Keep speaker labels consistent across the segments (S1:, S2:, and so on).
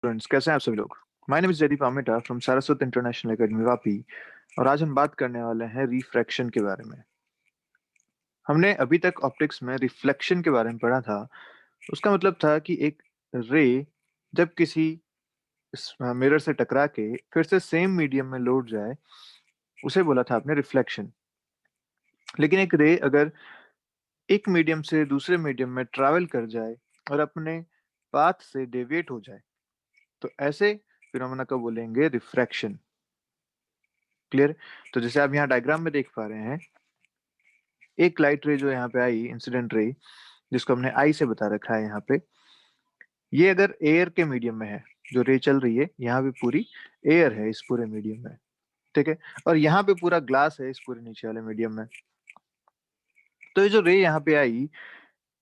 S1: Students, कैसे हैं आप सभी लोग। My name is Jaydeep Amita from Saraswat international academy Vapi. और आज हम बात करने वाले हैं रिफ्रैक्शन के बारे में। हमने अभी तक ऑप्टिक्स में रिफ्लेक्शन के बारे में पढ़ा था। उसका मतलब था कि एक रे जब किसी मिरर से टकरा के फिर से सेम मीडियम में लौट जाए, उसे बोला था आपने रिफ्लेक्शन। लेकिन एक रे अगर एक मीडियम से दूसरे मीडियम में ट्रैवल कर जाए और अपने पाथ से डेविएट हो जाए, तो ऐसे फिनोमेना को बोलेंगे रिफ्रैक्शन। क्लियर। तो जैसे आप यहाँ डायग्राम में देख पा रहे हैं, एक लाइट रे जो यहाँ पे आई, इंसिडेंट रे, जिसको हमने आई से बता रखा है यहाँ पे, ये अगर एयर के मीडियम में है, जो रे चल रही है यहाँ पे पूरी एयर है इस पूरे मीडियम में, ठीक है। और यहाँ पे पूरा ग्लास है इस पूरे नीचे वाले मीडियम में। तो ये जो रे यहाँ पे आई,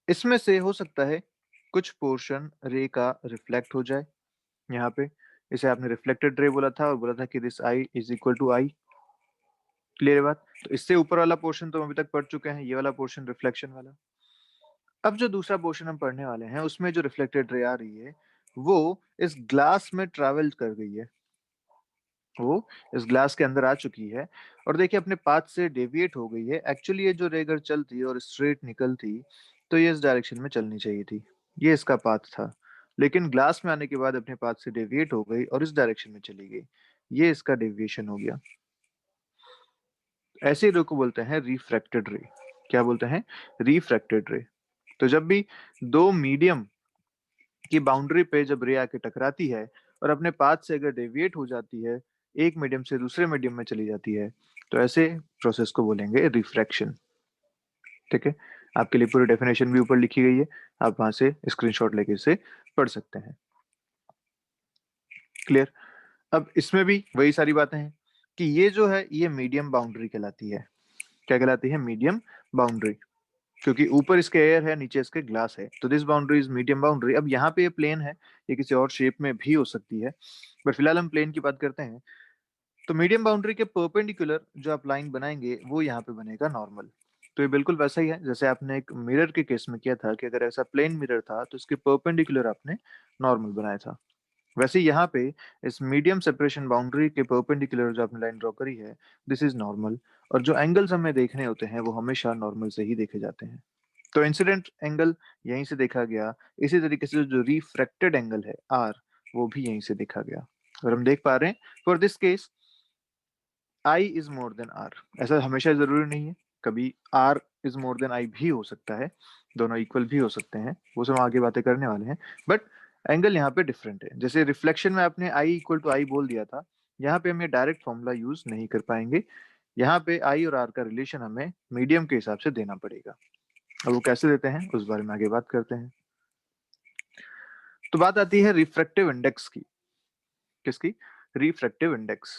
S1: इसमें से हो सकता है कुछ पोर्शन रे का रिफ्लेक्ट हो जाए यहाँ पे। इसे आपने रिफ्लेक्टेड रे बोला था और बोला था कि this i is equal to i. Clear है बात। तो इससे ऊपर वाला पोर्शन तो हम अभी तक पढ़ चुके हैं, ये वाला पोर्शन रिफ्लेक्शन वाला। अब जो दूसरा पोर्शन हम पढ़ने वाले हैं, उसमें जो रिफ्लेक्टेड रे आ रही है, वो इस ग्लास में ट्रैवल कर गई है, वो इस ग्लास के अंदर आ चुकी है और देखिए अपने पाथ से डेविएट हो गई है। एक्चुअली ये जो रे अगर चलती और स्ट्रेट निकलती तो ये इस डायरेक्शन में चलनी चाहिए थी, ये इसका पाथ था। लेकिन ग्लास में आने के बाद अपने पाथ से डेविएट हो गई और इस डायरेक्शन में चली गई, ये इसका डेविएशन हो गया। ऐसे रे को बोलते हैं रिफ्रैक्टेड रे। क्या बोलते हैं? रिफ्रैक्टेड रे। तो जब भी दो मीडियम की बाउंड्री पे जब रे आके टकराती है और अपने पाथ से अगर डेविएट हो जाती है, एक मीडियम से दूसरे मीडियम में चली जाती है, तो ऐसे प्रोसेस को बोलेंगे रिफ्रैक्शन। ठीक है। आपके लिए पूरी डेफिनेशन भी ऊपर लिखी गई है, आप वहां से स्क्रीनशॉट लेके इसे पढ़ सकते हैं। क्लियर। अब इसमें भी वही सारी बातें हैं कि ये जो है ये मीडियम बाउंड्री कहलाती है। क्या कहलाती है? Medium boundary. क्योंकि ऊपर इसके एयर है, नीचे इसके ग्लास है, तो this boundary is medium boundary. अब यहाँ पे ये प्लेन है, ये किसी और शेप में भी हो सकती है, बट फिलहाल हम प्लेन की बात करते हैं। तो मीडियम बाउंड्री के परपेंडिकुलर जो आप लाइन बनाएंगे वो यहाँ पे बनेगा नॉर्मल। तो ये बिल्कुल वैसा ही है जैसे आपने एक मिरर के केस में किया था कि अगर ऐसा प्लेन मिरर था तो इसके परपेंडिकुलर आपने नॉर्मल बनाया था। वैसे यहाँ पे इस मीडियम सेपरेशन बाउंड्री के परपेंडिकुलर जो आपने लाइन ड्रॉ करी है, दिस इज नॉर्मल। और जो एंगल्स हमें देखने होते हैं वो हमेशा नॉर्मल से ही देखे जाते हैं। तो इंसिडेंट एंगल यहीं से देखा गया, इसी तरीके से जो रिफ्रैक्टेड एंगल है आर, वो भी यहीं से देखा गया। और हम देख पा रहे हैं for this case i is more than r. ऐसा हमेशा जरूरी नहीं है, कभी r is more than i भी हो सकता है, दोनों इक्वल भी हो सकते हैं, वो सब हम आगे बातें करने वाले हैं। बट एंगल यहाँ पे डिफरेंट है। जैसे रिफ्लेक्शन में आपने आई इक्वल टू आई बोल दिया था, यहाँ पे हम ये डायरेक्ट फॉर्मूला यूज नहीं कर पाएंगे। यहाँ पे आई और आर का रिलेशन हमें मीडियम के हिसाब से देना पड़ेगा। अब वो कैसे देते हैं उस बारे में आगे बात करते हैं। तो बात आती है रिफ्रैक्टिव इंडेक्स की। किसकी? Refractive index.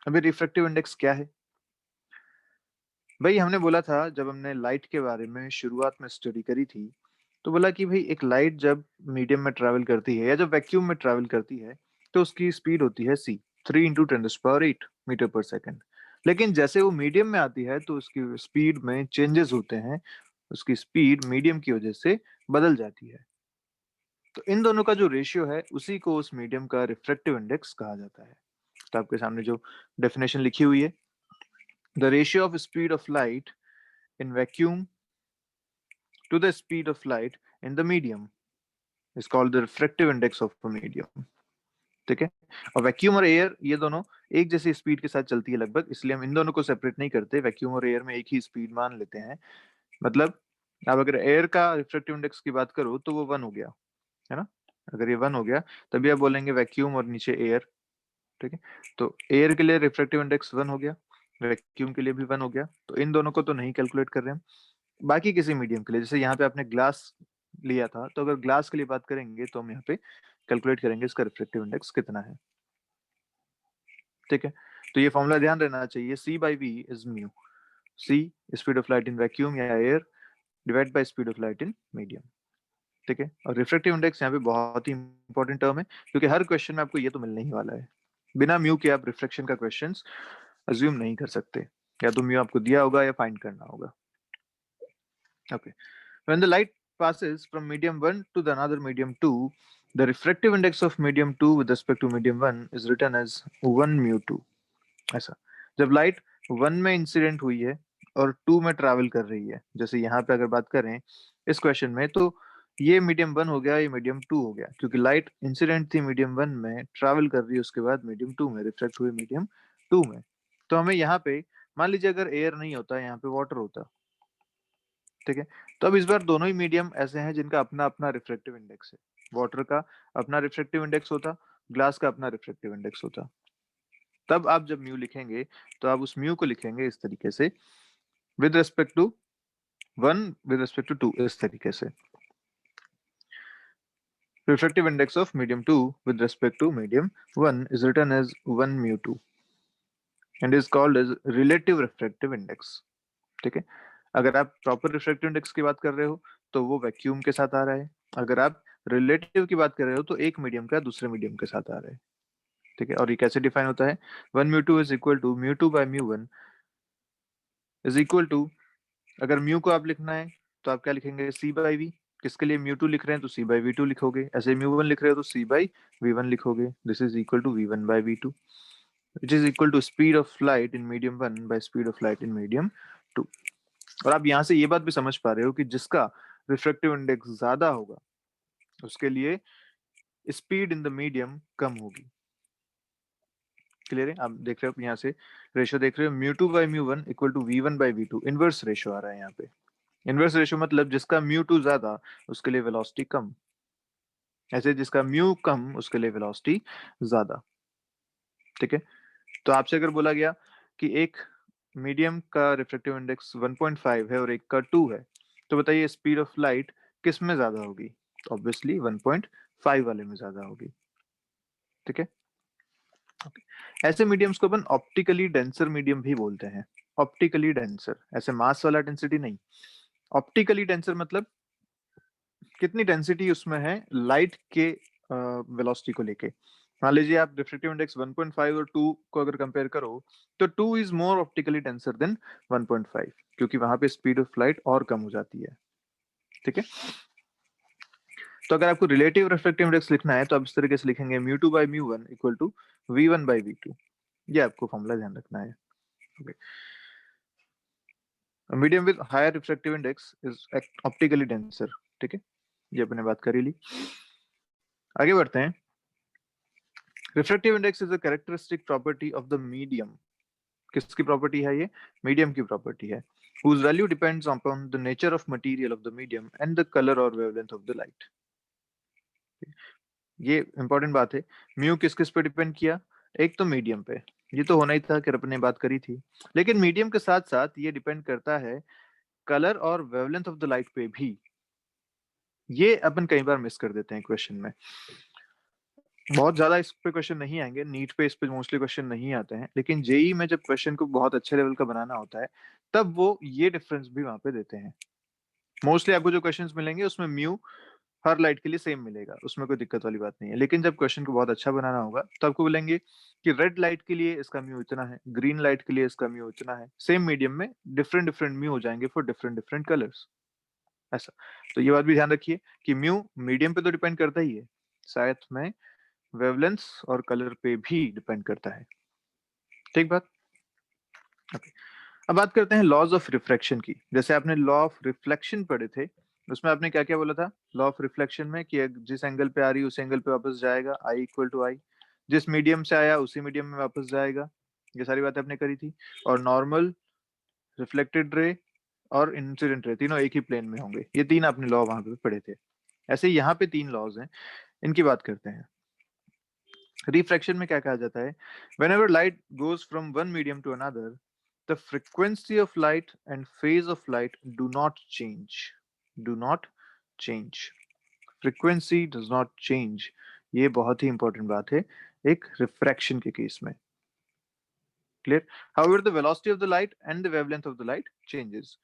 S1: अभी रिफ्रैक्टिव इंडेक्स क्या है भाई? हमने बोला था जब हमने लाइट के बारे में शुरुआत में स्टडी करी थी, तो बोला कि भाई एक लाइट जब मीडियम में ट्रैवल करती है या जब वैक्यूम में ट्रैवल करती है तो उसकी स्पीड होती है सी, 3 × 10⁸ मीटर पर सेकेंड। लेकिन जैसे वो मीडियम में आती है तो उसकी स्पीड में चेंजेस होते हैं, उसकी स्पीड मीडियम की वजह से बदल जाती है। तो इन दोनों का जो रेशियो है उसी को उस मीडियम का रिफ्रैक्टिव इंडेक्स कहा जाता है। तो आपके सामने जो डेफिनेशन लिखी हुई है, the ratio of speed of light in vacuum to the speed of light in the medium is called the refractive index of a medium। ठीक है। और वैक्यूम और एयर ये दोनों एक जैसी स्पीड के साथ चलती है लगभग, इसलिए हम इन दोनों को सेपरेट नहीं करते, वैक्यूम और एयर में एक ही स्पीड मान लेते हैं। मतलब अब अगर एयर का रिफ्रैक्टिव इंडेक्स की बात करो तो वो 1 हो गया, है ना। अगर ये 1 हो गया तभी आप बोलेंगे वैक्यूम और नीचे एयर। ठीक है। तो एयर के लिए रिफ्रैक्टिव इंडेक्स 1 हो गया, वैक्यूम के लिए भी 1 हो गया, तो इन दोनों को तो नहीं कैलकुलेट कर रहे हम। बाकी किसी मीडियम के लिए, जैसे यहाँ पे आपने ग्लास लिया था, तो अगर ग्लास के लिए बात करेंगे तो हम यहाँ पे कैलकुलेट करेंगे इसका रिफ्लेक्टिव इंडेक्स कितना है। ठीक है। तो ये फॉर्मूला ध्यान रहना चाहिए, C by V is mu. C speed of light in vacuum या air divide by speed of light in medium. ठीक है। और रिफ्लेक्टिव इंडेक्स यहाँ पे बहुत ही इंपॉर्टेंट टर्म है, क्योंकि हर क्वेश्चन में आपको ये तो मिलने ही वाला है। बिना म्यू के आप रिफ्लेक्शन का क्वेश्चन अज्यूम नहीं कर सकते, या तो म्यू आपको दिया होगा या फाइंड करना होगा। Okay. When the light passes from medium 1 to the another medium 2, The refractive index of medium 2 with respect to medium 1 is written as 1 mu 2। ऐसा, जब लाइट 1 में इंसिडेंट हुई है और 2 में ट्रैवल कर रही है, जैसे यहाँ पे अगर बात करें इस क्वेश्चन में, तो ये मीडियम 1 हो गया, ये मीडियम 2 हो गया, क्योंकि लाइट इंसिडेंट थी मीडियम 1 में, ट्रैवल कर रही है उसके बाद मीडियम 2 में, रिफ्लेक्ट हुई मीडियम 2 में। तो हमें यहाँ पे मान लीजिए अगर एयर नहीं होता, यहाँ पे वाटर होता, ठीक है, तो अब इस बार दोनों ही मीडियम ऐसे हैं जिनका अपना अपना रिफ्रेक्टिव इंडेक्स है। वाटर का अपना रिफ्रेक्टिव इंडेक्स होता, ग्लास का अपना रिफ्रेक्टिव इंडेक्स होता। तब आप जब म्यू लिखेंगे तो आप उस म्यू को लिखेंगे इस तरीके से, with respect to 1 with respect to 2, इस तरीके से। Refractive index of medium 2 with respect to medium 1 is written as 1 mu 2 and is called as relative refractive index. ठीक है, अगर आप प्रॉपर रिफ्रेक्टिव इंडेक्स की बात कर रहे हो तो वो वैक्यूम के साथ आ रहा है, अगर आप रिलेटिव की बात कर रहे हो तो एक मीडियम का दूसरे मीडियम के साथ आ रहा है। ठीक है, और ये कैसे डिफाइन होता है, 1 mu 2 is equal to mu 2 by mu 1 is equal to, अगर म्यू को आप लिखना है तो आप क्या लिखेंगे, सी बाई वी। किसके लिए म्यू 2 लिख रहे हैं तो सी बाई वी 2 लिखोगे, ऐसे म्यू 1 लिख रहे हो तो सी बाई वी 1 लिखोगे। This is equal to we 1 by we 2 which is equal to speed of light in medium 1 by speed of light in medium 2। और आप यहाँ से ये बात भी समझ पा रहे हो कि जिसका रिफ्रेक्टिव इंडेक्स ज्यादा होगा उसके लिए स्पीड इन द मीडियम कम होगी। क्लियर है, आप देख रहे हो यहाँ से रेशियो देख रहे हो, mu 2 by mu 1 equal to we 1 by we 2, inverse ratio आ रहा है यहाँ पे। इनवर्स रेशियो मतलब जिसका म्यू 2 ज्यादा उसके लिए वेलोसिटी कम, ऐसे जिसका म्यू कम उसके लिए वेलोसिटी ज्यादा। ठीक है, तो आपसे अगर बोला गया कि एक मीडियम का रिफ्रेक्टिव इंडेक्स 1.5 है और एक का 2 है, तो बताइए स्पीड ऑफ लाइट किस में ज्यादा होगी, ऑब्वियसली 1.5 वाले में ज्यादा होगी। ठीक है, ऐसे मीडियम्स को अपन ऑप्टिकली डेंसर मीडियम भी बोलते हैं। ऑप्टिकली डेंसर, ऐसे मास वाला डेंसिटी नहीं, ऑप्टिकली डेंसर मतलब कितनी डेंसिटी उसमें है लाइट के वेलोसिटी को लेके। मान लीजिए आप रिफ्रेक्टिव इंडेक्स 1.5 और 2 को अगर कंपेयर करो तो 2 is more optically denser then 1.5, क्योंकि वहां पे स्पीड ऑफ लाइट और कम हो जाती है। ठीक है, तो अगर आपको रिलेटिव रिफ्रेक्टिव इंडेक्स लिखना है तो आप इस तरीके से लिखेंगे mu 2 by mu 1 equal to we 1 by we 2। ये आपको फॉर्मूला ध्यान रखना है। Okay, medium with higher refractive index is optically denser. ठीक है, ये अपने बात कर ही ली, आगे बढ़ते हैं। Refractive index is a characteristic property of the medium. किसकी प्रॉपर्टी है ये, मीडियम की प्रॉपर्टी है, whose value depends upon the nature of material of the medium and the color or wavelength of the light। ये important बात है, mu किस किस पे डिपेंड किया, एक तो मीडियम पे, ये तो होना ही था कि अपन ने बात करी थी, लेकिन मीडियम के साथ साथ ये डिपेंड करता है कलर और वेवलेंथ ऑफ द लाइट पे भी। ये अपन कई बार मिस कर देते हैं क्वेश्चन में, बहुत ज्यादा इस पे क्वेश्चन नहीं आएंगे, नीट पे इस पे मोस्टली क्वेश्चन नहीं आते हैं, लेकिन जेई में जब क्वेश्चन को बहुत अच्छे लेवल का बनाना होता है तब वो ये डिफरेंस भी वहां पे देते हैं। मोस्टली आपको जो क्वेश्चंस मिलेंगे उसमें म्यू हर लाइट के लिए सेम मिलेगा, उसमें कोई दिक्कत वाली बात नहीं है, लेकिन जब क्वेश्चन को बहुत अच्छा बनाना होगा तो आपको बोलेंगे कि रेड लाइट के लिए इसका म्यू इतना है, ग्रीन लाइट के लिए इसका म्यू इतना है, सेम मीडियम में डिफरेंट डिफरेंट म्यू हो जाएंगे फॉर डिफरेंट डिफरेंट कलर्स। ऐसा, तो ये बात भी ध्यान रखिए कि म्यू मीडियम पे तो डिपेंड करता ही है, साथ में वेवलेंस और कलर पे भी डिपेंड करता है। ठीक बात, ओके। अब बात करते हैं लॉज ऑफ रिफ्रैक्शन की। जैसे आपने लॉ ऑफ रिफ्लेक्शन पढ़े थे, उसमें आपने क्या क्या बोला था, लॉ ऑफ रिफ्लेक्शन में कि जिस एंगल पे आ रही है उस एंगल पे वापस जाएगा, आई इक्वल टू आई, जिस मीडियम से आया उसी मीडियम में वापस जाएगा, ये सारी बातें आपने करी थी। और नॉर्मल, रिफ्लेक्टेड रे और इंसिडेंट रे तीनों एक ही प्लेन में होंगे, ये तीन आपने लॉ वहां पे पढ़े थे। ऐसे यहाँ पे तीन लॉज हैं, इनकी बात करते हैं। रिफ्रैक्शन में क्या कहा जाता है, whenever light goes from one medium to another, the frequency of light and phase of light do not change, do not change, frequency does not change। ये बहुत ही इंपॉर्टेंट बात है एक रिफ्रैक्शन के केस में। Clear, however the velocity of the light and the wavelength of the light changes,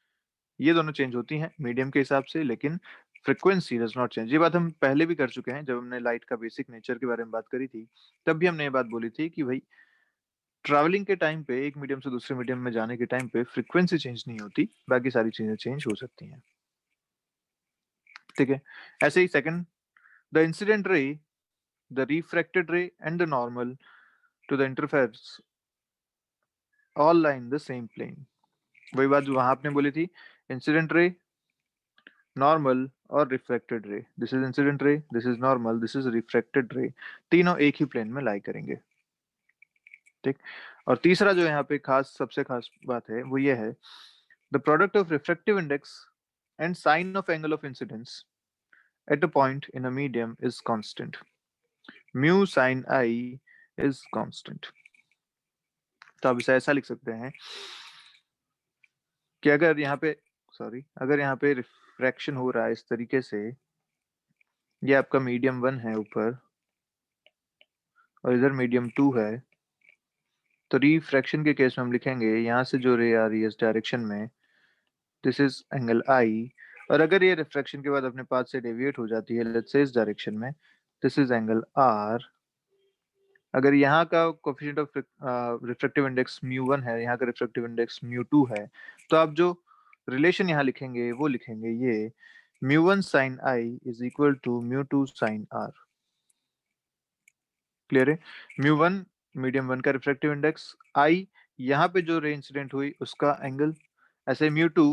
S1: ये दोनों change होती हैं मीडियम के हिसाब से, लेकिन फ्रीक्वेंसी डज नॉट चेंज। ये बात हम पहले भी कर चुके हैं, जब हमने लाइट का बेसिक नेचर के बारे में बात करी थी तब भी हमने ये बात बोली थी कि भाई ट्रैवलिंग के टाइम पे एक मीडियम से दूसरे मीडियम में जाने के टाइम पे फ्रीक्वेंसी चेंज नहीं होती, बाकी सारी चीजें चेंज हो सकती हैं। ठीक है, ऐसे ही second the incident ray, the refracted ray and the normal to the interference all lie in the same plane. वही बात जो वहां आपने बोली थी, इंसिडेंट रे, नॉर्मल और रिफ्रैक्टेड रे. This is incident ray, this is normal, this is refracted रे. तीनों एक ही प्लेन में लाई करेंगे. ठीक. और तीसरा जो यहाँ पे खास, सबसे खास बात है वो ये है, the product of refractive index and sine of angle of incidence at a point in a medium is constant. Mu sin I is constant. तो आप इसे ऐसा लिख सकते हैं कि अगर यहाँ पे, सॉरी, अगर यहाँ पे रिफ्रैक्शन हो रहा है इस तरीके से, ये आपका मीडियम 1 है ऊपर और इधर मीडियम 2 है, तो रिफ्रैक्शन के केस में हम लिखेंगे यहाँ से जो रे आ रही है इस डायरेक्शन में, दिस इज एंगल आई. और अगर ये रिफ्रैक्शन के बाद अपने पाथ से डेविएट हो जाती है, लेट्स से इस डायरेक्शन में, दिस इज एंगल आर. अगर यहाँ का कोफिशिएंट ऑफ रिफ्रैक्टिव इंडेक्स μ1 है, यहाँ का रिफ्रैक्टिव इंडेक्स μ2 है, तो आप जो रिलेशन यहाँ लिखेंगे वो लिखेंगे ये, μ1 sin I is equal to μ2 sin R. Clear है? μ1 मीडियम 1 का रिफ्रैक्टिव इंडेक्स, I यहाँ पे जो रे इंसिडेंट हुई उसका एंगल, ऐसे μ2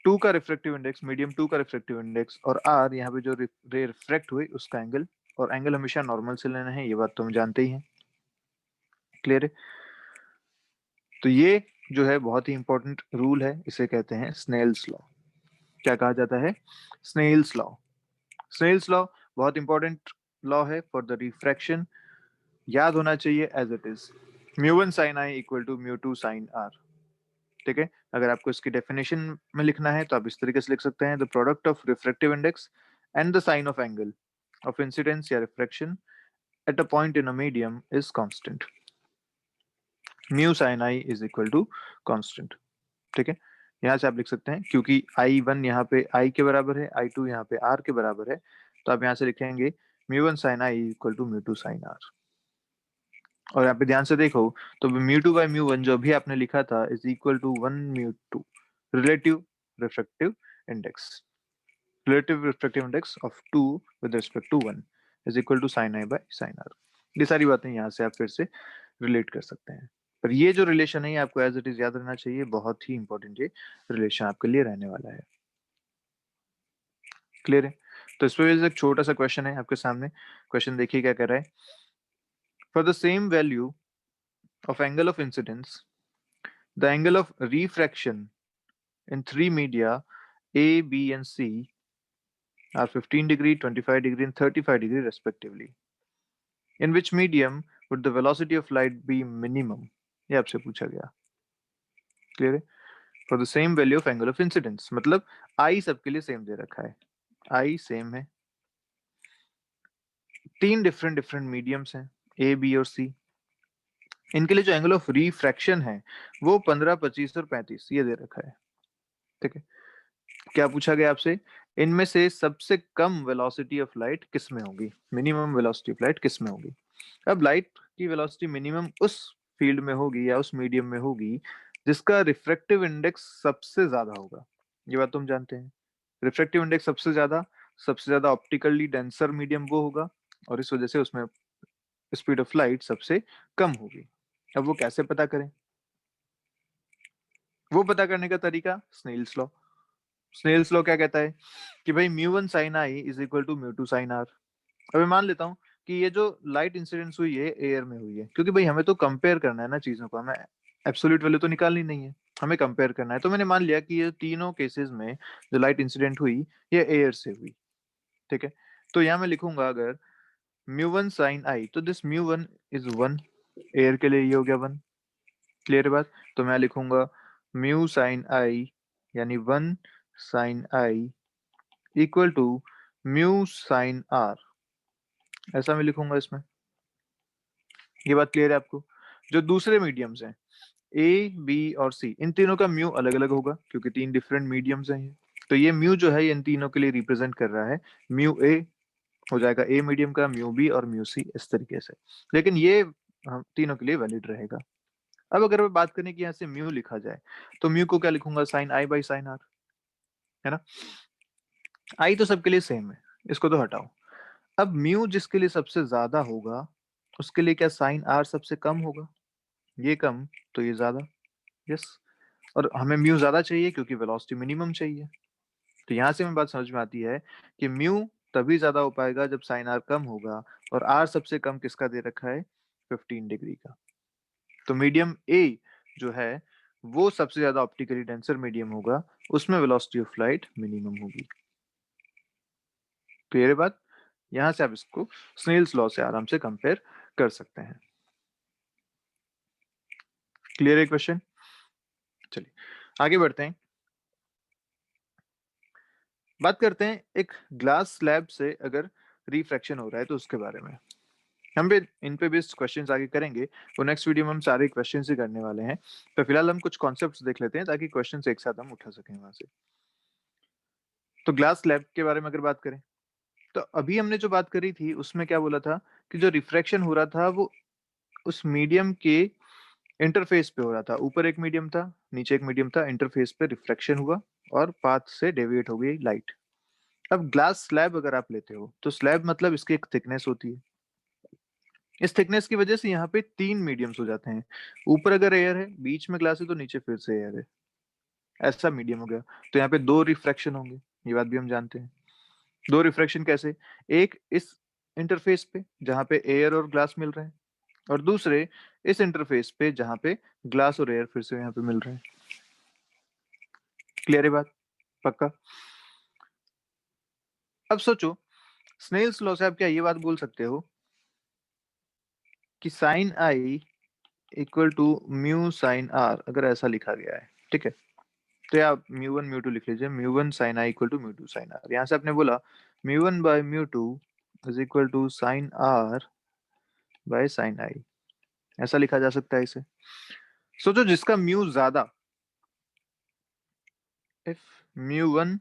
S1: 2 का रिफ्रैक्टिव इंडेक्स, मीडियम 2 का रिफ्रैक्टिव इंडेक्स, और R यहाँ पे जो रे रिफ्रैक्ट हुई उसका एंगल. और एंगल हमेशा नॉर्मल से लेना है, ये बात तो हम जानते ही हैं. क्लियर है? तो ये जो है बहुत ही इंपॉर्टेंट रूल है, इसे कहते हैं स्नेल्स लॉ. क्या कहा जाता है? Snell's law. स्नेल्स लॉ बहुत इंपॉर्टेंट लॉ है फॉर द रिफ्रैक्शन. याद होना चाहिए as it is, μ1 sin I equal to μ2 sin R. ठीक है? अगर आपको इसकी डेफिनेशन में लिखना है तो आप इस तरीके से लिख सकते हैं, the product of refractive index and the sine of angle of incidence या refraction at a point in a medium is constant. mu sin I is equal to constant. ठीक है? यहाँ से आप लिख सकते हैं, क्योंकि I1 यहाँ पे I के बराबर है, I2 यहाँ पे R के बराबर है, तो आप यहाँ से लिखेंगे μ1 sin I equal to μ2 sin R. और यहाँ पे ध्यान से देखो तो μ2 बाई μ1 जो अभी आपने लिखा था is equal to 1 μ2 relative refractive index, relative refractive index of 2 with respect to 1 is equal to sin I by sin R. ये सारी बातें यहाँ से आप फिर से रिलेट कर सकते हैं. पर ये जो रिलेशन है आपको एज इट इज याद रहना चाहिए, बहुत ही इंपॉर्टेंट ये रिलेशन आपके लिए रहने वाला है. क्लियर है? तो इस पे एक छोटा सा क्वेश्चन है आपके सामने. क्वेश्चन देखिए क्या कर रहा है. For the same value of angle of incidence, the angle of refraction in three media A, B and C are 15 degree, 25 degree and 35 degree respectively. In which medium would the velocity of light be minimum? ये आपसे पूछा गया. Clear है? For the same value of angle of incidence, मतलब I सबके लिए same दे रखा है, I सेम है, तीन डिफरेंट मीडियम्स हैं A, B और C. इनके लिए जो एंगल ऑफ रिफ्रैक्शन है वो 15, 25 और 35 ये दे रखा है. ठीक है? क्या पूछा गया आपसे? इनमें से सबसे कम वेलोसिटी ऑफ लाइट किस में होगी, मिनिमम वेलोसिटी ऑफ लाइट किस में होगी. अब लाइट की वेलोसिटी मिनिमम उस फील्ड में होगी या उस मीडियम में होगी जिसका रिफ्रैक्टिव इंडेक्स सबसे ज्यादा होगा. ये बात तुम जानते हैं, रिफ्रैक्टिव इंडेक्स सबसे ज्यादा ऑप्टिकली डेंसर मीडियम वो होगा, और इस वजह से उसमें स्पीड ऑफ लाइट सबसे कम होगी. अब वो कैसे पता करें? वो पता करने का तरीका स्नेल्स लॉ. स्नेल्स लॉ क्या कहता है कि भाई μ1 sin I is equal to μ2 sin R. अभी मान लेता हूँ कि ये जो लाइट इंसिडेंस हुई है एयर में हुई है, क्योंकि भाई हमें तो कंपेयर करना है ना चीजों को, हमें एब्सोल्यूट वैल्यू तो निकालनी नहीं है, हमें कंपेयर करना है. तो मैंने मान लिया कि ये तीनों केसेस में जो लाइट इंसिडेंट हुई ये एयर से हुई. ठीक है? तो यहाँ मैं लिखूंगा अगर μ1 sin I, तो दिस μ1 इज 1, एयर के लिए ये हो गया 1. क्लियर बात? तो मैं लिखूंगा mu sin I यानी 1 sin I equal to mu sin R. ऐसा मैं लिखूंगा इसमें. ये बात क्लियर है आपको? जो दूसरे मीडियम्स हैं ए, बी और सी, इन तीनों का म्यू अलग अलग होगा क्योंकि तीन डिफरेंट मीडियम्स हैं ये. तो ये म्यू जो है ये इन तीनों के लिए रिप्रेजेंट कर रहा है, म्यू ए हो जाएगा ए मीडियम का, म्यू बी और म्यू सी, इस तरीके से. लेकिन ये हम तीनों के लिए वैलिड रहेगा. अब अगर मैं बात करें कि यहाँ से म्यू लिखा जाए तो म्यू को क्या लिखूंगा, sine I by sine r, है ना. आई तो सबके लिए सेम है, इसको तो हटाओ। अब म्यू जिसके लिए सबसे ज्यादा होगा उसके लिए क्या साइन आर सबसे कम होगा? ये कम तो ये ज्यादा। यस। और हमें म्यू ज्यादा चाहिए क्योंकि वेलोसिटी मिनिमम चाहिए। तो यहाँ से हमें बात समझ में आती है कि म्यू तभी ज्यादा हो पाएगा जब साइन आर कम होगा, और आर सबसे कम किसका दे रखा है? 15 डिग्री का। तो मीडियम ए जो है वो सबसे ज्यादा ऑप्टिकली डेंसर मीडियम होगा, उसमें वेलोसिटी ऑफ लाइट मिनिमम होगी। क्लियर है बात? यहाँ से आप इसको स्नेल्स लॉ से आराम से कंपेयर कर सकते हैं। क्लियर है क्वेश्चन? चलिए आगे बढ़ते हैं। बात करते हैं एक ग्लास स्लैब से अगर रिफ्रैक्शन हो रहा है तो उसके बारे में। हम भी इन पे बेस्ड क्वेश्चंस आगे करेंगे, वो नेक्स्ट वीडियो में हम सारे क्वेश्चंस ही करने वाले हैं। तो फिलहाल हम कुछ कॉन्सेप्ट्स देख लेते हैं ताकि क्वेश्चंस एक साथ हम उठा सकें वहां से। तो ग्लास स्लैब के बारे में अगर बात करें तो अभी हमने जो बात करी थी उसमें क्या बोला था कि जो रिफ्रैक्शन हो रहा था वो उस मीडियम के इंटरफेस पे हो रहा था। ऊपर एक मीडियम था, नीचे एक मीडियम था, इंटरफेस पे रिफ्रैक्शन हुआ और पाथ से डेविएट हो गई लाइट। अब ग्लास स्लैब अगर आप लेते हो तो स्लैब मतलब इसकी एक थिकनेस होती है। इस थिकनेस की वजह से यहाँ पे तीन मीडियम्स हो जाते हैं। ऊपर अगर एयर है, बीच में ग्लास है, तो नीचे फिर से एयर है, ऐसा मीडियम हो गया। तो यहाँ पे दो रिफ्रैक्शन होंगे, ये बात भी हम जानते हैं। दो रिफ्रैक्शन कैसे? एक इस इंटरफेस पे जहाँ पे एयर और ग्लास मिल रहे हैं, और दूसरे इस इंटरफेस पे जहाँ पे ग्लास और एयर फिर से यहाँ पे मिल रहे हैं। क्लियर है बात? पक्का? अब सोचो, स्नेल्स लॉ से आप क्या ये बात बोल सकते हो कि sine I equal to mu sine r अगर ऐसा लिखा गया है, ठीक है? तो आप म्यू वन म्यू टू लिख लीजिए, mu one sine I equal to mu two sine R. यहाँ से आपने बोला mu one by mu two is equal to sine R by sine I, ऐसा लिखा जा सकता है इसे। सोचो जिसका म्यू ज्यादा, if mu one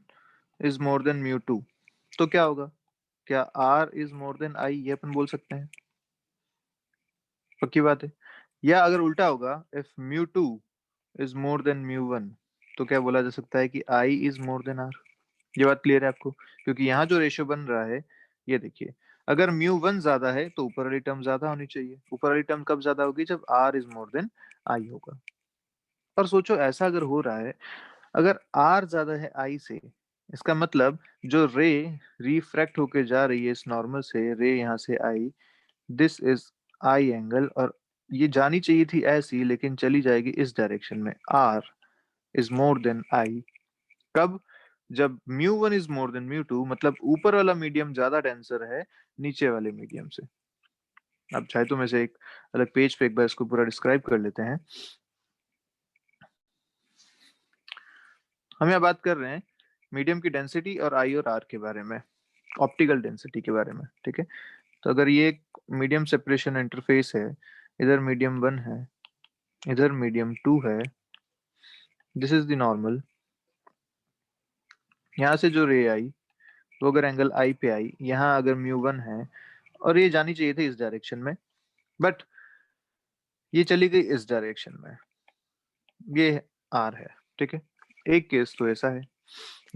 S1: is more than mu two, तो क्या होगा? क्या r is more than i, ये अपन बोल सकते हैं? पक्की बात है। या अगर उल्टा होगा, if mu two is more than mu one, तो क्या बोला जा सकता है कि आई इज मोर देन आर? ये बात क्लियर है आपको? क्योंकि यहाँ जो रेशियो बन रहा है, ये देखिए, अगर म्यू वन ज्यादा है तो ऊपर वाली टर्म ज्यादा होनी चाहिए। ऊपर वाली टर्म कब ज्यादा होगी? जब r is more than i होगा। और सोचो ऐसा अगर हो रहा है, अगर आर ज्यादा है आई से, इसका मतलब जो रे रिफ्रैक्ट होके जा रही है इस नॉर्मल से, रे यहाँ से आई, दिस इज आई एंगल, और ये जानी चाहिए थी ऐसी लेकिन चली जाएगी इस डायरेक्शन में। R is more than i कब? जब mu one is more than mu two, मतलब ऊपर वाला मीडियम ज्यादा डेंसर है नीचे वाले मीडियम से। अब चाहे तो मैं से एक अलग पेज पे एक बार इसको पूरा डिस्क्राइब कर लेते हैं। हम यहाँ बात कर रहे हैं मीडियम की डेंसिटी और आई और आर के बारे में, ऑप्टिकल डेंसिटी के बारे में, ठीक है? तो अगर ये एक मीडियम सेपरेशन इंटरफेस है, इधर मीडियम वन है, इधर मीडियम टू है, दिस इज द नॉर्मल। यहाँ से जो रे आई वो अगर एंगल आई पे आई, यहाँ अगर म्यू वन है, और ये जानी चाहिए थी इस डायरेक्शन में, बट ये चली गई इस डायरेक्शन में, ये आर है, ठीक है? एक केस तो ऐसा है।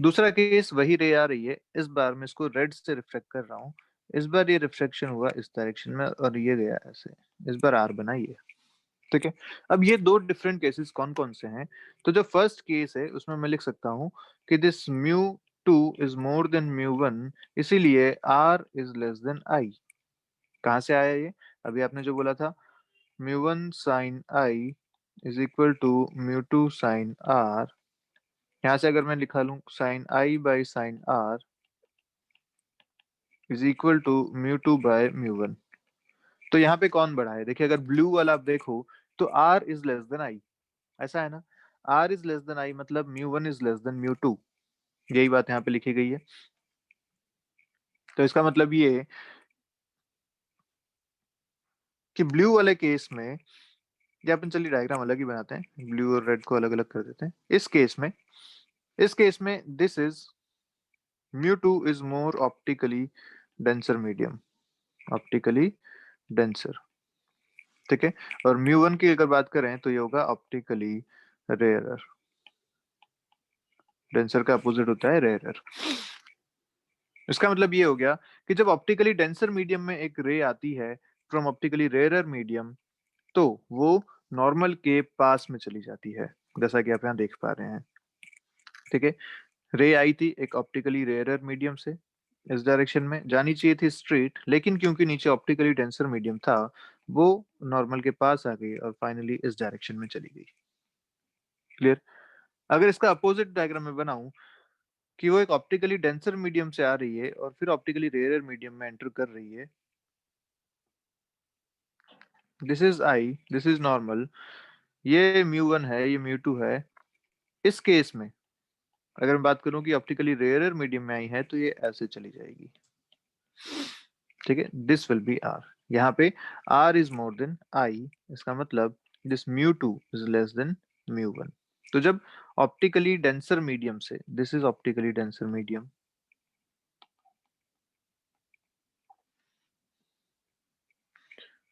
S1: दूसरा केस वही रे आ रही है, इस बार मैं इसको रेड से रिफ्लेक्ट कर रहा हूँ, इस बार ये रिफ्लेक्शन हुआ इस डायरेक्शन में और ये गया ऐसे, इस बार आर बना ये, ठीक है? अब ये दो डिफरेंट केसेस कौन कौन से हैं? तो जो फर्स्ट केस है उसमें मैं लिख सकता हूँ कि this mu two is more than mu one, इसीलिए R is less than I. कहाँ से आया ये? अभी आपने जो बोला था mu one sine I is equal to mu two sine R. यहाँ से अगर मैं लिखा लूँ sine I by sine R is equal to mu two by mu one, तो यहाँ पे कौन बड़ा है? देखिए अगर ब्लू वाला आप देखो तो are is less than I, ऐसा है ना? R is less than I मतलब mu one is less than mu two, यही बात यहाँ पे लिखी गई है। तो इसका मतलब ये है कि ब्लू वाले केस में, या अपन चलिए डायग्राम अलग ही बनाते हैं, ब्लू और रेड को अलग अलग कर देते हैं। इस केस में this is mu two is more optically denser medium, optically denser, ठीक है? और म्यू वन की अगर बात करें तो ये होगा ऑप्टिकली रेयरर। डेंसर का अपोजिट होता है रेयरर। इसका मतलब ये हो गया कि जब ऑप्टिकली डेंसर मीडियम में एक रे आती है फ्रॉम ऑप्टिकली रेयर मीडियम, तो वो नॉर्मल के पास में चली जाती है, जैसा कि आप यहाँ देख पा रहे हैं। ठीक है, रे आई थी एक ऑप्टिकली रेयर मीडियम से, इस डायरेक्शन में जानी चाहिए थी स्ट्रेट, लेकिन क्योंकि नीचे ऑप्टिकली डेंसर मीडियम था, वो नॉर्मल के पास आ गई और फाइनली इस डायरेक्शन में चली गई। क्लियर? अगर इसका अपोजिट डायग्राम में बनाऊं कि वो एक ऑप्टिकली डेंसर मीडियम से आ रही है और फिर ऑप्टिकली रेयर मीडियम में एंटर कर रही है, this is I, this is normal, ये म्यू 1 है, ये म्यू 2 है। इस केस में अगर मैं बात करूं कि ऑप्टिकली रेयर मीडियम में आई है, तो ये ऐसे चली जाएगी। ठीक है, दिस विल बी आर। यहाँ पे r is more than i, इसका मतलब this mu 2 is less than mu 1। तो जब ऑप्टिकली डेंसर मीडियम से, this is optically denser medium,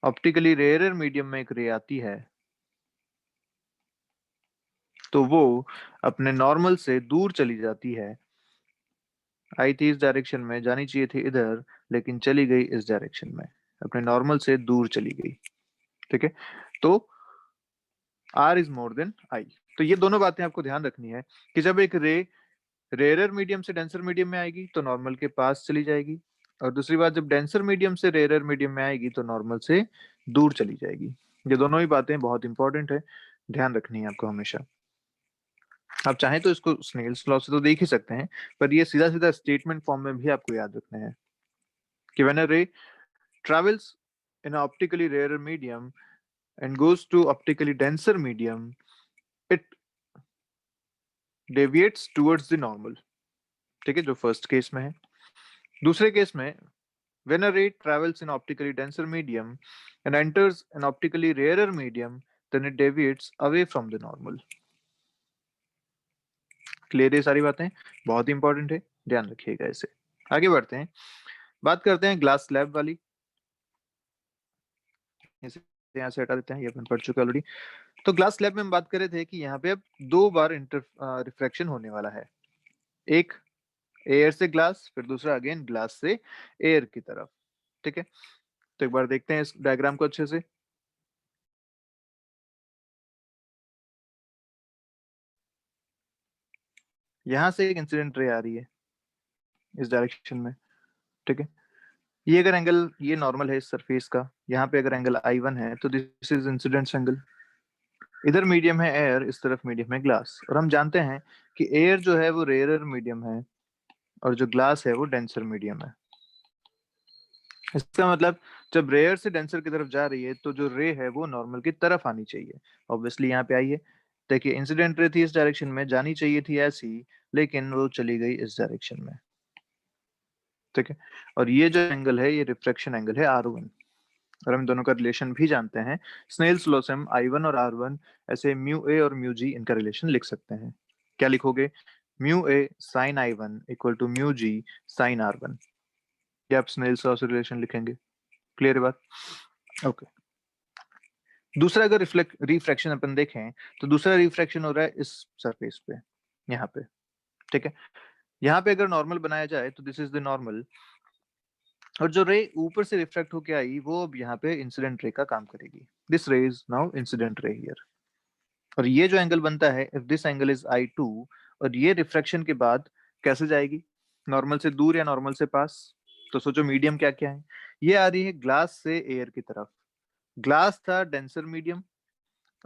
S1: optically rare medium में एक रे आती है, तो वो अपने नॉर्मल से दूर चली जाती है। आई थी इस डायरेक्शन में, जानी चाहिए थी इधर, लेकिन चली गई इस डायरेक्शन में, अपने नॉर्मल से दूर चली गई। ठीक है, तो are is more than i. तो ये दोनों बातें आपको ध्यान रखनी है कि जब एक रे रेयर मीडियम से डेंसर मीडियम में आएगी तो नॉर्मल के पास चली जाएगी, और दूसरी बात, जब डेंसर मीडियम से रेयर मीडियम में आएगी तो नॉर्मल से दूर चली जाएगी। ये दोनों ही बातें बहुत इंपॉर्टेंट है, ध्यान रखनी है आपको हमेशा। आप चाहें तो इसको स्नेल्स लॉ से तो देख ही सकते हैं, पर ये सीधा सीधा स्टेटमेंट फॉर्म में भी आपको याद रखना है कि व्हेन अ रे travels in an optically rarer medium and goes to optically denser medium, it deviates towards the normal। ठीक है, जो फर्स्ट केस में है। दूसरे केस में, when a ray travels in optically denser medium and enters an optically rarer medium, then it deviates away from the normal। Clear है सारी बातें? बहुत इंपॉर्टेंट है, ध्यान रखिएगा इसे। आगे बढ़ते हैं, बात करते हैं ग्लास स्लैब वाली। इसे यहाँ से हटा देते हैं, ये अपन पढ़ चुके ऑलरेडी। तो ग्लास स्लैब में हम बात कर रहे थे कि यहाँ पे अब 2 बार इंटर रिफ्रैक्शन होने वाला है, एक एयर से ग्लास, फिर दूसरा अगेन ग्लास से एयर की तरफ। ठीक है, तो एक बार देखते हैं इस डायग्राम को अच्छे से। यहाँ से एक इंसिडेंट रे आ रही है इस डायरेक्शन में। ठीक है, ये अगर एंगल, ये नॉर्मल है इस सरफेस का, यहाँ पे अगर एंगल I1 है तो दिस इज इंसिडेंट एंगल। इधर मीडियम है एयर, इस तरफ मीडियम है ग्लास, और हम जानते हैं कि एयर जो है वो रेयर मीडियम है और जो ग्लास है वो डेंसर मीडियम है। इसका मतलब जब रेयर से डेंसर की तरफ जा रही है तो जो रे है वो नॉर्मल की तरफ आनी चाहिए। ऑब्वियसली यहाँ पे आई है, देखिए इंसिडेंट रे थी इस डायरेक्शन में, जानी चाहिए थी ऐसी, लेकिन वो चली गई इस डायरेक्शन में। ठीक है, और ये जो एंगल है ये रिफ्रैक्शन एंगल है R1, और हम दोनों का रिलेशन भी जानते हैं। स्नेल्स लॉ से हम I1 और R1 ऐसे म्यू ए और म्यू जी इनका रिलेशन लिख सकते हैं। क्या लिखोगे? Mu a sine I1 equal to mu g sine R1। ये आप स्नेल्स लॉ से रिलेशन लिखेंगे। क्लियर है बात? ओके। दूसरा अगर रिफ्रैक्शन अपन देखें, तो दूसरा रिफ्रैक्शन हो रहा है इस सरफेस पे, यहाँ पे। ठीक है, यहाँ पे अगर नॉर्मल बनाया जाए तो दिस इज द नॉर्मल, और जो रे ऊपर से रिफ्रैक्ट होके आई वो अब यहाँ पे इंसिडेंट रे का काम करेगी। दिस रे is now incident ray here, और ये जो एंगल बनता है, if this angle is I2, और ये रिफ्रैक्शन के बाद कैसे जाएगी, नॉर्मल से दूर या नॉर्मल से पास? तो सोचो मीडियम क्या क्या है, ये आ रही है ग्लास से एयर की तरफ। ग्लास था डेंसर मीडियम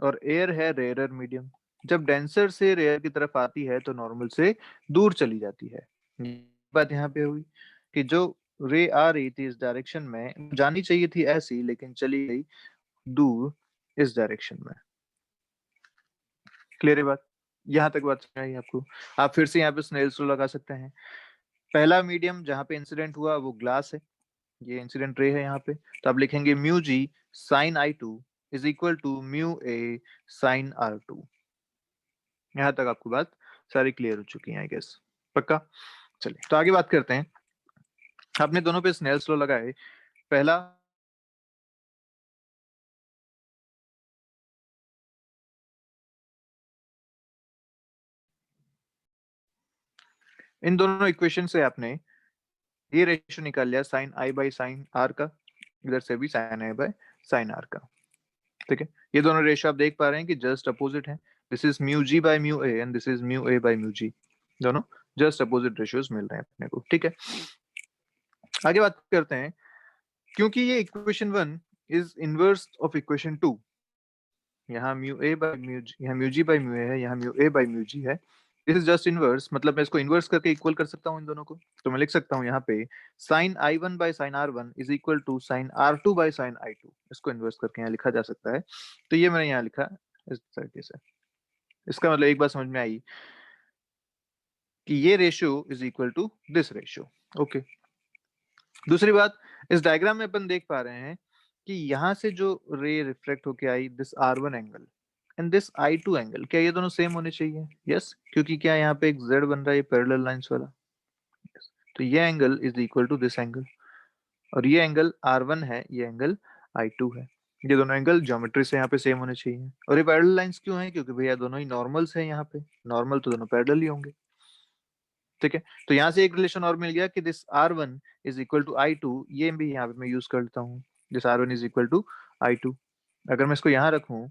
S1: और एयर है रेयर मीडियम। जब डेंसर से रेयर की तरफ आती है तो नॉर्मल से दूर चली जाती है। ये बात यहाँ पे हुई कि जो रे आ रही थी इस डायरेक्शन में, जानी चाहिए थी ऐसी, लेकिन चली गई दूर इस डायरेक्शन में। क्लियर है बात? यहाँ तक बात समझ आई आपको? आप फिर से यहाँ पे स्नेल्स लॉ लगा सकते हैं। पहला मीडियम जहाँ पे इंसिडेंट हुआ वो ग्लास है, ये इंसिडेंट रे है यहाँ पे, तो आप लिखेंगे mu g sine I2 is equal to mu a sine R2। यहाँ तक आपको बात सारी क्लियर हो चुकी है आई गेस, पक्का? चलिए तो आगे बात करते हैं। आपने दोनों पे स्नेल्स लॉ लगाए। पहला, इन दोनों इक्वेशन से आपने ये रेशियो निकाल लिया sine I by sine r का, इधर से भी sine I by sine r का। ठीक है, ये दोनों रेशियो आप देख पा रहे हैं कि जस्ट अपोजिट है। This is mu G by mu A and this is mu A by mu G, दोनों जस्ट अपोजिट रेशियोज मिल रहे हैं अपने को। ठीक है, आगे बात करते हैं। क्योंकि ये equation 1 is inverse of equation 2, यहाँ म्यू ए बाय म्यू जी, यहाँ म्यू जी बाय म्यू ए है, यहाँ म्यू ए बाय म्यू जी है। दिस इज जस्ट इनवर्स, मतलब मैं इसको इनवर्स करके इक्वल कर सकता हूँ इन दोनों को। तो मैं लिख सकता हूँ यहाँ पे sine i one by sine r one is equal to sine r two by sine i two, इसको इनवर्स करके यहाँ लिखा जा सकता है। तो ये मैंने यहाँ लिखा इस तरीके से। इसका मतलब एक बात समझ में आई कि ये ratio is equal to this ratio. Okay, दूसरी बात, इस डायग्राम में अपन देख पा रहे हैं कि यहाँ से जो रे रिफ्लेक्ट होके आई, this are one angle and this I two angle, क्या ये दोनों सेम होने चाहिए? यस, क्योंकि क्या यहाँ पे एक जेड बन रहा है, ये पैरेलल लाइंस वाला। yes. तो ये angle is equal to this angle, और ये एंगल आर वन है, ये एंगल आई टू है। ये दोनों एंगल ज्योमेट्री से यहाँ पे सेम होने चाहिए। और ये पैरेलल लाइंस क्यों है? क्योंकि भैया दोनों ही नॉर्मल्स है, यहाँ पे नॉर्मल तो दोनों पैरेलल ही होंगे। ठीक है, तो यहाँ से एक रिलेशन और मिल गया कि this are one is equal to i two, ये भी यहाँ पे मैं यूज करता हूँ, this are one is equal to i two. अगर मैं इसको यहाँ रखूँ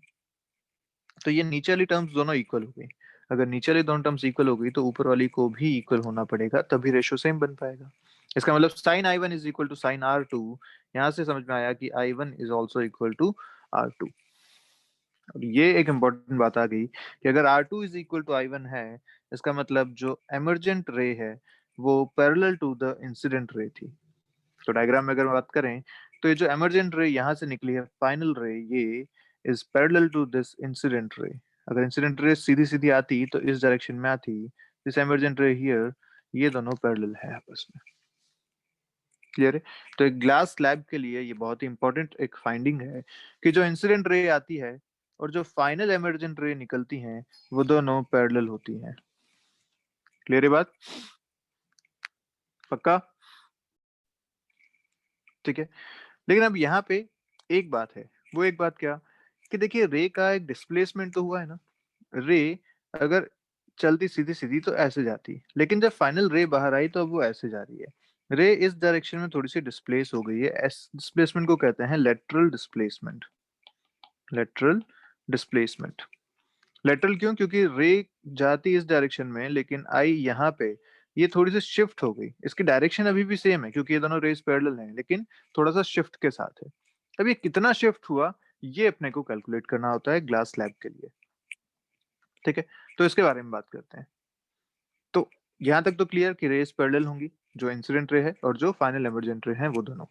S1: तो ये नीचे वाली टर्म्स दोनों इक्वल हो गई। अगर नीचे वाली दोनों टर्म्स इक्वल हो गई तो ऊपर वाली को भी इक्वल होना पड़ेगा, तभी रेशियो सेम बन पाएगा। इसका मतलब sine i one is equal to sine r two, यहाँ से समझ में आया कि i one is also equal to r two. और ये एक इंपॉर्टेंट बात आ गई कि अगर r two is equal to i one है, इसका मतलब जो एमर्जेंट रे है वो पैरेलल टू द इंसिडेंट रे थी। तो डायग्राम में अगर बात करें तो ये जो एमर्जेंट रे यहाँ से निकली है, फाइनल रे, ये is parallel to this incident ray. अगर इंसिडेंट रे सीधी सीधी आती तो इस डायरेक्शन में आती, दिस एमर्जेंट रे हियर, ये दोनों पैरेलल है आपस में। क्लियर है? तो एक ग्लास स्लैब के लिए ये बहुत ही इंपॉर्टेंट एक फाइंडिंग है कि जो इंसिडेंट रे आती है और जो फाइनल एमर्जेंट रे निकलती हैं वो दोनों पैरेलल होती हैं। क्लियर है बात? पक्का? ठीक है, लेकिन अब यहाँ पे एक बात है, वो एक बात क्या कि देखिए रे का एक डिस्प्लेसमेंट तो हुआ है ना। रे अगर चलती सीधी सीधी तो ऐसे जाती, लेकिन जब फाइनल रे बाहर आई तो अब वो ऐसे जा रही है। रे इस डायरेक्शन में थोड़ी सी डिस्प्लेस हो गई है, इस डिस्प्लेसमेंट को कहते हैं lateral displacement. Lateral displacement, lateral क्यों? क्योंकि रे जाती इस डायरेक्शन में लेकिन आई यहाँ पे, ये थोड़ी सी शिफ्ट हो गई। इसकी डायरेक्शन अभी भी सेम है क्योंकि ये दोनों रेस पैरेलल हैं, लेकिन थोड़ा सा शिफ्ट के साथ है। अब ये कितना शिफ्ट हुआ, ये अपने को कैलकुलेट करना होता है ग्लास स्लैब के लिए। ठीक है, तो इसके बारे में बात करते हैं। तो यहाँ तक तो क्लियर कि रेस पैरेलल होंगी, जो इंसिडेंट रे है और जो फाइनल एमर्जेंट रे है वो दोनों।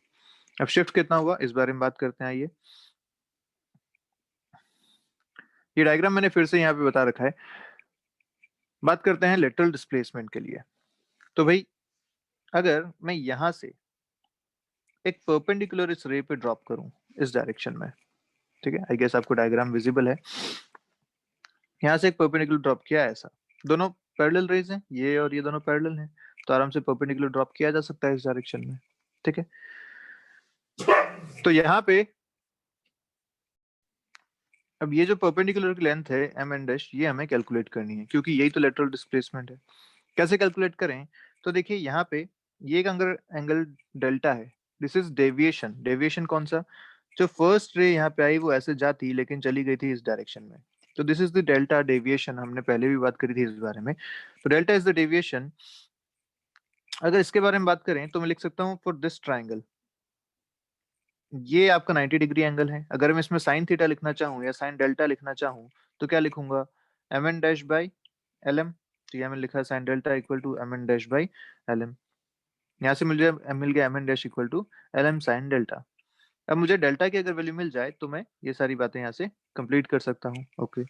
S1: अब शिफ्ट कितना हुआ इस बारे में बात करते हैं। आइए, ये डायग्राम मैंने फिर से यहाँ पे बता रखा है। बात करते हैं लेटरल डिस्प्लेसमेंट के लिए। तो भाई अगर मैं यहाँ से एक परपेंडिकुलर इस रे पे ड्रॉप करूं इस डायरेक्शन में, ठीक है, आई गेस आपको डायग्राम विजिबल है। यहाँ से एक परपेंडिकुलर ड्रॉप किया है, ऐसा दोनों पैरेलल रेज हैं, ये और ये दोनों पैरेलल हैं, तो आराम से परपेंडिकुलर ड्रॉप किया जा सकता है इस डायरेक्शन में। ठीक है, तो यहाँ पे अब ये जो परपेंडिकुलर की लेंथ है एम एन डैश, ये हमें कैलकुलेट करनी है क्योंकि यही तो लेटरल डिस्प्लेसमेंट है। कैसे कैलकुलेट करें? तो देखिए यहाँ पे ये एक एंगल डेल्टा है, दिस इज डेविएशन। डेविएशन कौन सा? जो फर्स्ट रे यहाँ पे आई वो ऐसे जाती लेकिन चली गई थी इस डायरेक्शन में, तो this is the delta deviation. हमने पहले भी बात करी थी इस बारे में। तो डेल्टा इज द डेविएशन। अगर इसके बारे में बात करें तो मैं लिख सकता हूँ फॉर दिस ट्राइंगल, ये आपका 90 डिग्री एंगल है। अगर मैं इसमें साइन थीटा लिखना चाहूँ या साइन डेल्टा लिखना चाहूँ तो क्या लिखूंगा? M N dash by L M. तो यहाँ मैंने लिखा sine delta equal to M N dash by L M. यहाँ से मिल गया M N dash equal to L M sine delta. अब मुझे डेल्टा की अगर वैल्यू मिल जाए तो मैं ये सारी बातें यहाँ से कंप्लीट कर सकता हूँ। ओके,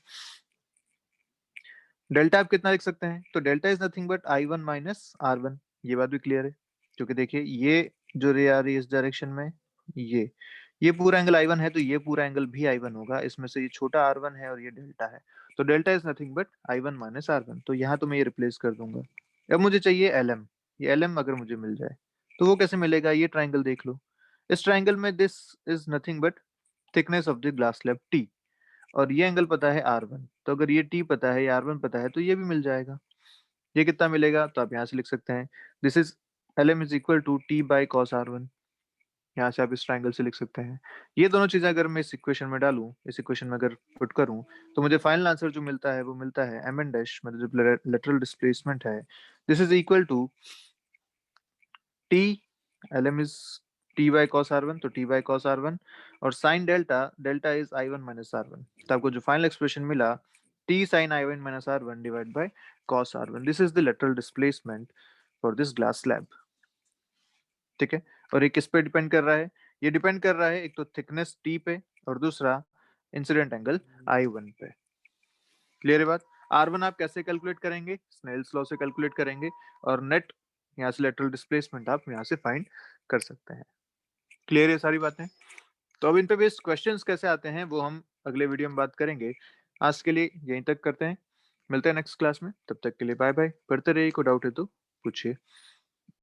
S1: डेल्टा आप कितना लिख सकते हैं? तो delta is nothing but i one minus r one. ये बात भी क्लियर है क्योंकि देखिए ये जो रे आ रही है इस डायरेक्शन में, ये पूरा एंगल आई वन है तो ये पूरा एंगल भी आई वन होगा। इसमें से ये छोटा आर वन है और ये डेल्टा है, तो delta is nothing but i one minus r one. तो यहाँ तो मैं ये रिप्लेस कर दूंगा। अब मुझे चाहिए एल एम। ये एल एम अगर मुझे मिल जाए तो वो कैसे मिलेगा? ये ट्राइंगल देख लो, इस ट्राइंगल में this is nothing but thickness of the glass slab T, और ये एंगल पता है आर वन, तो अगर ये टी पता है, ये आर वन पता है, तो ये भी मिल जाएगा। ये कितना मिलेगा? तो आप यहाँ से लिख सकते हैं this is LM is equal to t by cos R1। यहाँ से आप इस ट्राइंगल से लिख सकते हैं। ये दोनों चीजें अगर मैं इस इक्वेशन में डालूं, इस इक्वेशन में अगर पुट करूं, तो मुझे फाइनल आंसर जो मिलता है वो मिलता है एम एन डैश, मतलब जो लेटरल डिस्प्लेसमेंट है, this is equal to t, L M is t by cos R1, तो टी बाई कॉस R1, और sine delta, delta is I1 minus R1, तो आपको जो फाइनल एक्सप्रेशन मिला t sine I1 minus R1 divide by cos R1, this is the lateral displacement for this glass slab. ठीक है, और ये किस पे डिपेंड कर रहा है? ये डिपेंड कर रहा है एक तो थिकनेस टी पे, और दूसरा इंसिडेंट एंगल I1 पे। क्लियर है बात? R1 आप कैसे कैलकुलेट करेंगे? स्नेल्स लॉ से कैलकुलेट करेंगे, और नेट यहाँ से लेटरल डिस्प्लेसमेंट आप यहाँ से फाइंड कर सकते हैं। क्लियर है सारी बातें? तो अब इन पे बेस्ड क्वेश्चंस कैसे आते हैं वो हम अगले वीडियो में बात करेंगे। आज के लिए यहीं तक करते हैं, मिलते हैं नेक्स्ट क्लास में, तब तक के लिए बाय बाय। पढ़ते रहिए, कोई डाउट है तो पूछिए।